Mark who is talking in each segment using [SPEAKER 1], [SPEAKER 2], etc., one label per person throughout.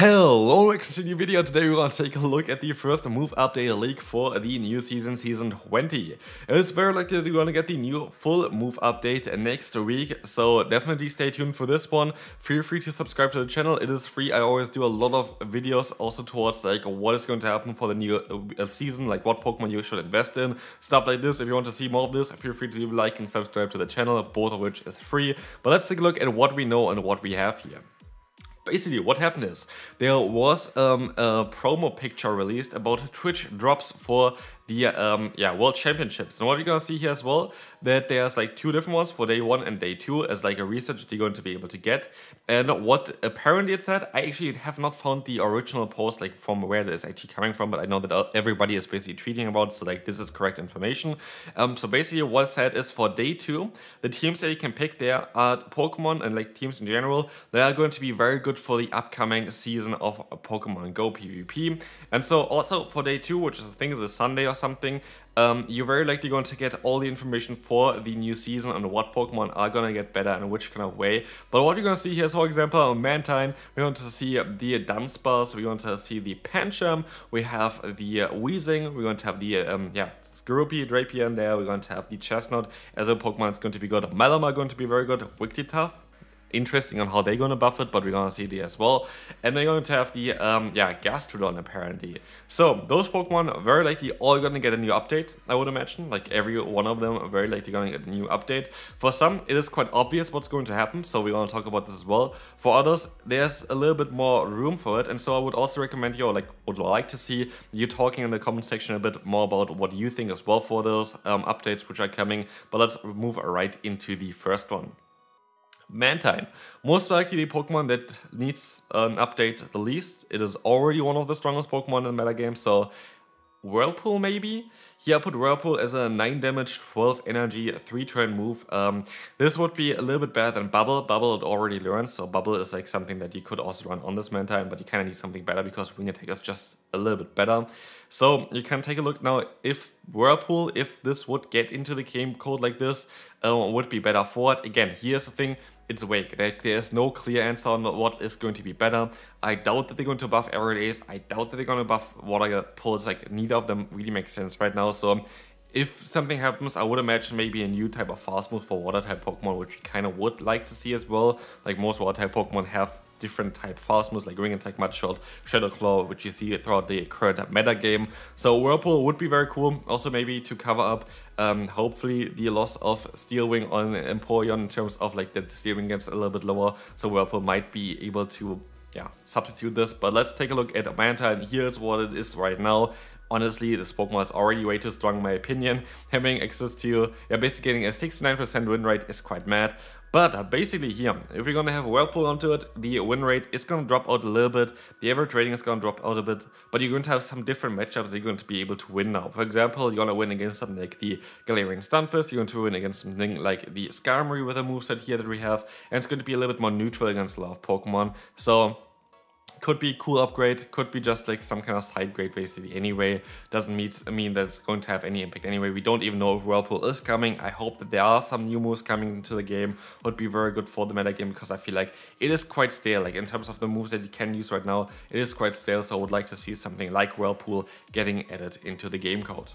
[SPEAKER 1] Hello, welcome to a new video. Today we're going to take a look at the first move update leak for the new season, Season 20. It's very likely that you're going to get the new full move update next week, so definitely stay tuned for this one. Feel free to subscribe to the channel, it is free. I always do a lot of videos also towards like what is going to happen for the new season, like what Pokemon you should invest in, stuff like this. If you want to see more of this, feel free to leave a like and subscribe to the channel, both of which is free. But let's take a look at what we know and what we have here. Basically, what happened is, there was a promo picture released about Twitch drops for the World Championships. And what we're gonna see here as well, that there's like two different ones for day 1 and day 2 as like a research that you're going to be able to get. And what apparently it said, I actually have not found the original post like from where it is actually coming from, but I know that everybody is basically tweeting about it, so like this is correct information. So basically what it said is for day 2, the teams that you can pick there are Pokemon and like teams in general that are going to be very good for the upcoming season of Pokemon Go PvP. And so also for day 2, which is I think is a Sunday or something, you're very likely going to get all the information for the new season and what Pokemon are going to get better and which kind of way. But what you're going to see here is, for example, Mantine, we're going to see the Dunsparce, we're going to see the Pancham, we have the Weezing, we're going to have the Drapion there, we're going to have the Chesnaught as a Pokemon that's going to be good, Malamar going to be very good, Wigglytuff. Interesting on how they're gonna buff it, but we're gonna see the as well. And they're going to have the Gastrodon apparently. So those Pokemon are very likely all gonna get a new update, I would imagine. Like every one of them are very likely gonna get a new update. For some, it is quite obvious what's going to happen, so we're gonna talk about this as well. For others, there's a little bit more room for it, and so I would also recommend you, would like to see you talking in the comment section a bit more about what you think as well for those updates which are coming. But let's move right into the first one. Mantine, most likely the Pokemon that needs an update the least. It is already one of the strongest Pokemon in the metagame, so Whirlpool maybe? Here I put Whirlpool as a 9 damage, 12 energy, 3 turn move. This would be a little bit better than Bubble. Bubble it already learns, so Bubble is like something that you could also run on this Mantine, but you kind of need something better because Wing Attack is just a little bit better. So you can take a look now if Whirlpool, if this would get into the game code like this, would be better for it. Again, here's the thing. It's vague. There is no clear answer on what is going to be better. I doubt that they're going to buff Aerial Ace. I doubt that they're going to buff Water Pulse. Like, neither of them really makes sense right now. So if something happens, I would imagine maybe a new type of fast move for Water type Pokemon, which we kind of would like to see as well. Like most Water type Pokemon have different type fast moves like Ring Attack, Mud Shot, Shadow Claw, which you see throughout the current meta game. So Whirlpool would be very cool. Also maybe to cover up hopefully the loss of Steel Wing on Empoleon in terms of like the Steel Wing gets a little bit lower. So Whirlpool might be able to substitute this. But let's take a look at Mantine. Here's what it is right now. Honestly, this Pokemon is already way too strong in my opinion. Having access to, basically getting a 69% win rate is quite mad. But basically here, if we're gonna have Whirlpool onto it, the win rate is gonna drop out a little bit, the average rating is gonna drop out a bit, but you're going to have some different matchups that you're going to be able to win now. For example, you're gonna win against something like the Galarian Stunfisk, you're going to win against something like the Skarmory with a moveset here that we have, and it's going to be a little bit more neutral against a lot of Pokemon. So could be cool upgrade, could be just like some kind of side grade basically anyway. Doesn't mean that it's going to have any impact anyway. We don't even know if Whirlpool is coming. I hope that there are some new moves coming into the game. Would be very good for the metagame because I feel like it is quite stale. Like in terms of the moves that you can use right now, it is quite stale. So I would like to see something like Whirlpool getting added into the game code.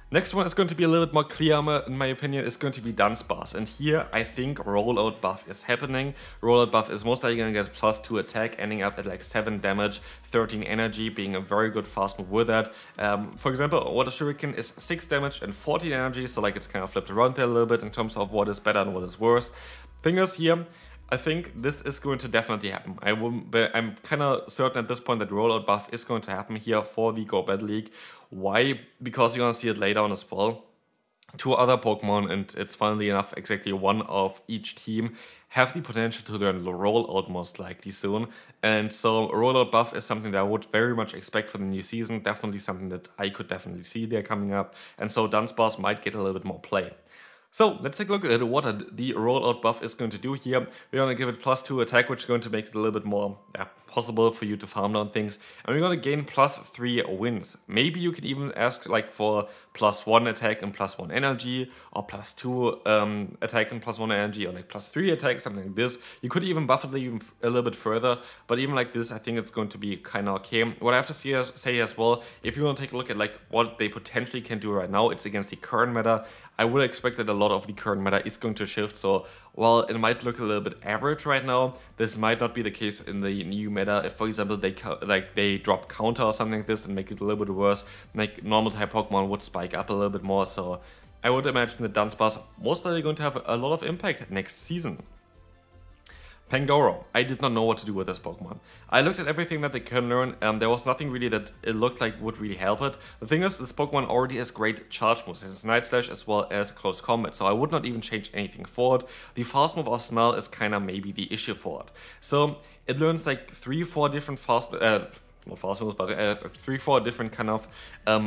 [SPEAKER 1] Next one is going to be a little bit more clear in my opinion, is going to be Dunsparce. And here I think Rollout buff is happening. Rollout buff is most likely going to get +2 attack, ending up at like 7 damage, 13 energy, being a very good fast move with that. For example, Water Shuriken is 6 damage and 14 energy, so like it's kind of flipped around there a little bit in terms of what is better and what is worse. Thing is here, I think this is going to definitely happen. I'm kind of certain at this point that Rollout buff is going to happen here for the Go Battle League. Why? Because you're going to see it later on as well. 2 other Pokemon, and it's funnily enough exactly one of each team, have the potential to learn Rollout most likely soon. And so Rollout buff is something that I would very much expect for the new season. Definitely something that I could definitely see there coming up. And so Dunsparce might get a little bit more play. So let's take a look at what the Rollout buff is going to do here. We're going to give it +2 attack, which is going to make it a little bit more possible for you to farm down things, and we're gonna gain +3 wins. Maybe you could even ask like for +1 attack and +1 energy, or +2 attack and +1 energy, or like +3 attack, something like this. You could even buff it even a little bit further, but even like this, I think it's going to be kind of okay. What I have to say as well, if you want to take a look at like what they potentially can do right now, it's against the current meta. I would expect that a lot of the current meta is going to shift, so while it might look a little bit average right now, this might not be the case in the new meta. If, for example, they drop counter or something like this and make it a little bit worse, like normal type Pokemon would spike up a little bit more, so I would imagine that Dunsparce most likely going to have a lot of impact next season. Pangoro. I did not know what to do with this Pokemon. I looked at everything that they can learn, there was nothing really that it looked like would really help it. The thing is, this Pokemon already has great charge moves. It has Night Slash as well as Close Combat, so I would not even change anything for it. The fast move of Snarl is kinda maybe the issue for it. So it learns like 3-4 different not fast moves, but 3-4 different kind of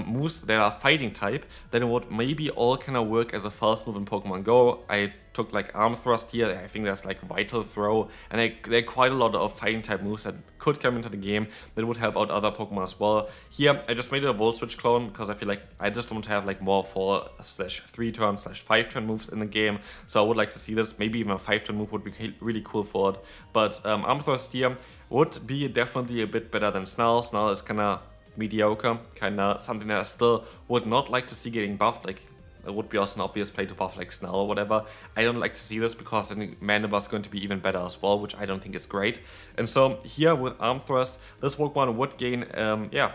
[SPEAKER 1] moves that are fighting type, then it would maybe all kind of work as a fast move in Pokemon Go. I took like Arm Thrust here, I think there's like Vital Throw, and there are quite a lot of fighting type moves that could come into the game that would help out other Pokemon as well. Here, I just made it a Volt Switch clone because I feel like I just want to have like more 4/3 turn /5 turn moves in the game, so I would like to see this. Maybe even a 5 turn move would be really cool for it, but Arm Thrust here would be definitely a bit better than Snarl. Snarl is kinda mediocre, kinda something that I still would not like to see getting buffed. Like, it would be also an obvious play to buff like Snarl or whatever. I don't like to see this because I think Mandible is going to be even better as well, which I don't think is great. And so here with Arm Thrust, this Pokemon would gain, yeah,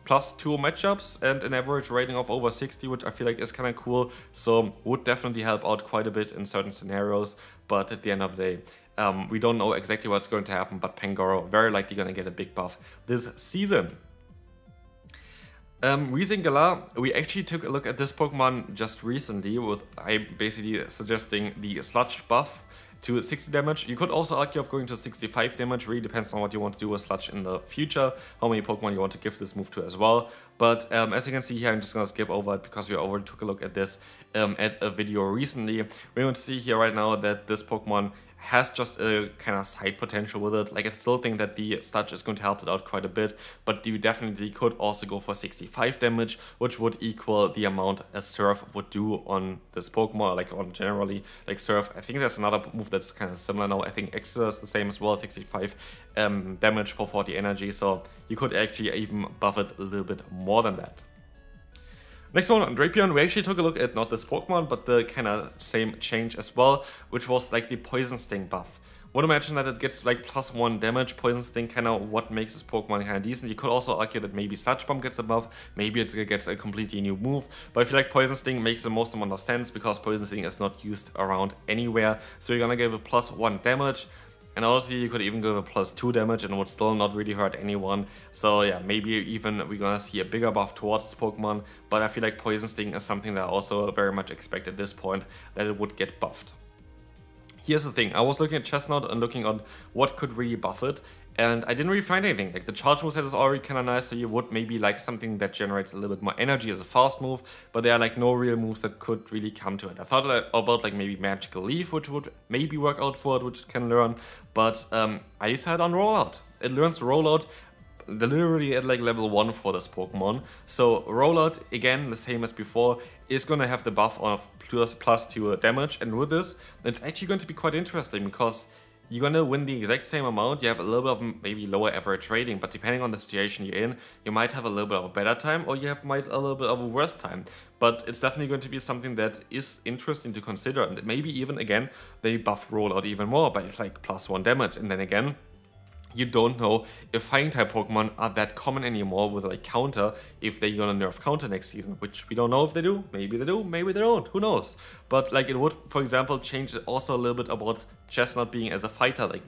[SPEAKER 1] +2 matchups and an average rating of over 60, which I feel like is kind of cool. So would definitely help out quite a bit in certain scenarios, but at the end of the day, we don't know exactly what's going to happen, but Pangoro very likely going to get a big buff this season. Weezing Galar, we actually took a look at this Pokemon just recently with I basically suggesting the Sludge buff to 60 damage. You could also argue of going to 65 damage, really depends on what you want to do with Sludge in the future, how many Pokemon you want to give this move to as well. But as you can see here, I'm just going to skip over it because we already took a look at this at a video recently. We're going to see here right now that this Pokemon has just a kind of side potential with it. Like, I still think that the Sludge is going to help it out quite a bit, but you definitely could also go for 65 damage, which would equal the amount a Surf would do on this Pokemon, like on generally, like Surf. I think there's another move that's kind of similar now. I think Exeter is the same as well, 65 damage for 40 energy, so you could actually even buff it a little bit more than that. Next one on Drapion, we actually took a look at not this Pokemon, but the kind of same change as well, which was like the Poison Sting buff. Would imagine that it gets like +1 damage. Poison Sting kind of what makes this Pokemon kind of decent. You could also argue that maybe Sludge Bomb gets a buff, maybe it gets a completely new move, but I feel like Poison Sting makes the most amount of sense because Poison Sting is not used around anywhere. So you're gonna give it +1 damage. And honestly, you could even give a +2 damage and it would still not really hurt anyone. So yeah, maybe even we're gonna see a bigger buff towards this Pokemon, but I feel like Poison Sting is something that I also very much expect at this point that it would get buffed. Here's the thing, I was looking at Chesnaught and looking on what could really buff it, and I didn't really find anything. Like, the charge moveset is already kind of nice, so you would maybe like something that generates a little bit more energy as a fast move, but there are like no real moves that could really come to it. I thought about like maybe Magical Leaf, which would maybe work out for it, which it can learn, but I decided on Rollout. It learns Rollout literally at like level 1 for this Pokemon. So Rollout, again, the same as before, is gonna have the buff of +2 damage, and with this, it's actually going to be quite interesting because you're gonna win the exact same amount. You have a little bit of maybe lower average rating, but depending on the situation you're in, you might have a little bit of a better time or you might a little bit of a worse time. But it's definitely going to be something that is interesting to consider, and maybe even again they buff Rollout even more by like +1 damage, and then again, you don't know if fighting type Pokemon are that common anymore with like counter, if they're gonna nerf counter next season, which we don't know if they do. Maybe they do, maybe they don't, who knows. But like, it would, for example, change also a little bit about Chesnaught being as a fighter. Like,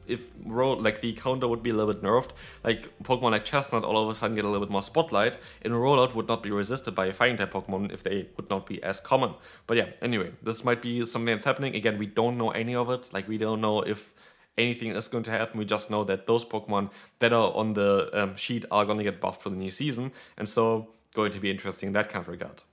[SPEAKER 1] if the counter would be a little bit nerfed, like Pokemon like Chesnaught all of a sudden get a little bit more spotlight, and Rollout would not be resisted by a fighting type Pokemon if they would not be as common. But yeah, anyway, this might be something that's happening. Again, we don't know any of it. Like, we don't know if anything is going to happen. We just know that those Pokemon that are on the sheet are going to get buffed for the new season, and so going to be interesting in that kind of regard.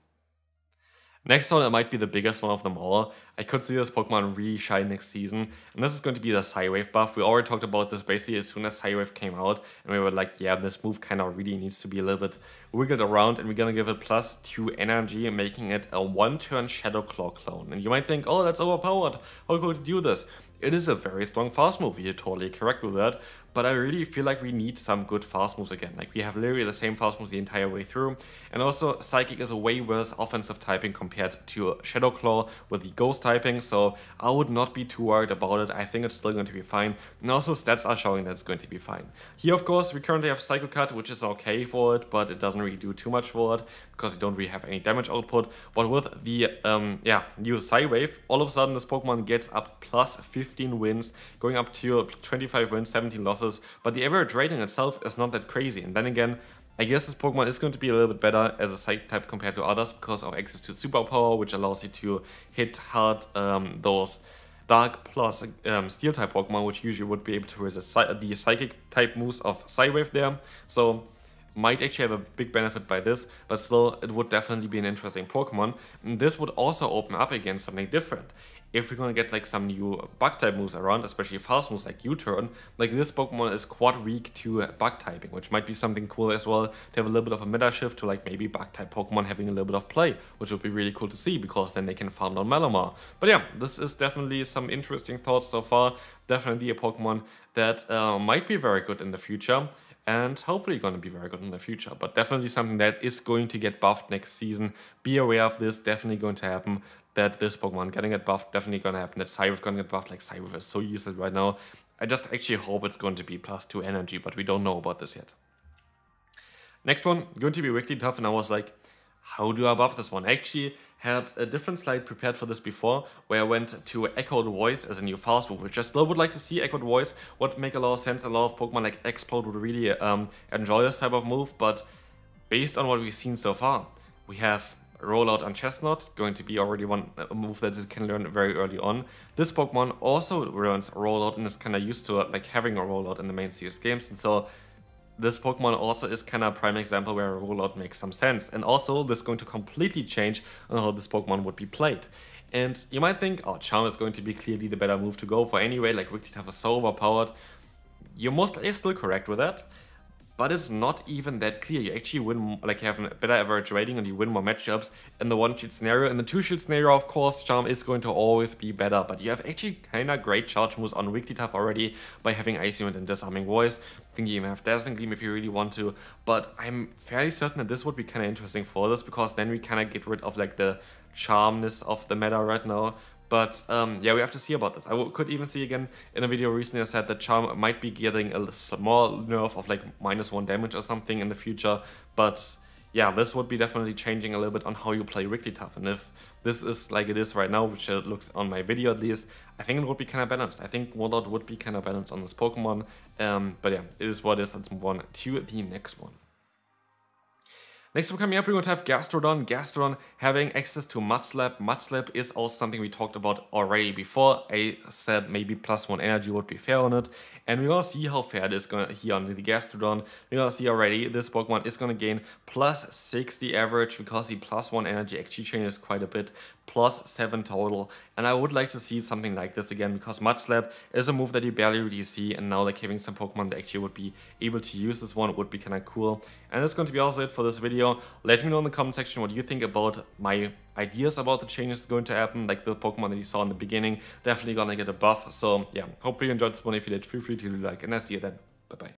[SPEAKER 1] Next one, it might be the biggest one of them all. I could see this Pokemon really shine next season, and this is going to be the Psywave buff. We already talked about this basically as soon as Psywave came out, and we were like, yeah, this move kind of really needs to be a little bit wiggled around, and we're gonna give it +2 energy, making it a 1-turn Shadow Claw clone. And you might think, oh, that's overpowered. How could you do this? It is a very strong fast move, you're totally correct with that, but I really feel like we need some good fast moves again. Like, we have literally the same fast moves the entire way through, and also Psychic is a way worse offensive typing compared to Shadow Claw with the Ghost typing, so I would not be too worried about it. I think it's still going to be fine, and also stats are showing that it's going to be fine. Here, of course, we currently have Psycho Cut, which is okay for it, but it doesn't really do too much for it, because you don't really have any damage output, but with the, new Psywave, all of a sudden this Pokemon gets up +15 wins, going up to 25 wins, 17 losses, but the average rating itself is not that crazy. And then again, I guess this Pokemon is going to be a little bit better as a Psychic type compared to others because of access to Superpower, which allows you to hit hard those Dark plus Steel type Pokemon, which usually would be able to resist the Psychic type moves of Psywave there. So might actually have a big benefit by this, but still it would definitely be an interesting Pokemon. And this would also open up against something different. If we're gonna get like some new bug type moves around, especially fast moves like U-turn, like this Pokemon is quad weak to bug typing, which might be something cool as well, to have a little bit of a meta shift to like maybe bug type Pokemon having a little bit of play, which would be really cool to see because then they can farm down Malamar. But yeah, this is definitely some interesting thoughts so far. Definitely a Pokemon that might be very good in the future, and hopefully going to be very good in the future, but definitely something that is going to get buffed next season. Be aware of this, definitely going to happen, that this Pokemon getting it buffed, definitely going to happen, that Psywave going to get buffed. Like, Psywave is so useless right now. I just actually hope it's going to be +2 energy, but we don't know about this yet. Next one, going to be Wigglytuff, and I was like, how do I buff this one? I actually had a different slide prepared for this before, where I went to Echoed Voice as a new fast move, which I still would like to see. Echoed Voice would make a lot of sense. A lot of Pokemon like Explode would really enjoy this type of move, but based on what we've seen so far, we have Rollout on Chesnaught, going to be already a move that it can learn very early on. This Pokemon also learns Rollout and is kind of used to like having a Rollout in the main series games, and so this Pokemon also is kind of a prime example where a Rollout makes some sense. And also, this is going to completely change on how this Pokemon would be played. And you might think, oh, Charm is going to be clearly the better move to go for anyway, like Wigglytuff is so overpowered. You're most likely still correct with that, but it's not even that clear. You actually win, like, you have a better average rating and you win more matchups in the 1-shield scenario. In the 2-shield scenario, of course, Charm is going to always be better, but you have actually kind of great charge moves on Wigglytuff already by having Icy Wind and Disarming Voice. I think you even have Dazzling Gleam if you really want to, but I'm fairly certain that this would be kind of interesting for this, because then we kind of get rid of like the charmness of the meta right now. But yeah, we have to see about this. I could even see again in a video recently I said that Charm might be getting a small nerf of like -1 damage or something in the future. But yeah, this would be definitely changing a little bit on how you play Wigglytuff. And if this is like it is right now, which it looks on my video at least, I think it would be kind of balanced. I think Rollout would be kind of balanced on this Pokemon. But yeah, it is what it is. Let's move on to the next one. Next up coming up, we're going to have Gastrodon. Gastrodon having access to Mud Slap. Mud Slap is also something we talked about already before. I said maybe +1 energy would be fair on it. And we're going to see how fair it is going to here on the Gastrodon. We're going to see already this Pokemon is going to gain +60 average, because the +1 energy actually changes quite a bit. +7 total. And I would like to see something like this again, because Mud Slap is a move that you barely really see. And now like having some Pokemon that actually would be able to use this one would be kind of cool. And that's going to be also it for this video. Let me know in the comment section what you think about my ideas about the changes going to happen, like the Pokemon that you saw in the beginning. Definitely gonna get a buff. So yeah, hopefully you enjoyed this one. If you did, feel free to like, and I'll see you then. Bye bye.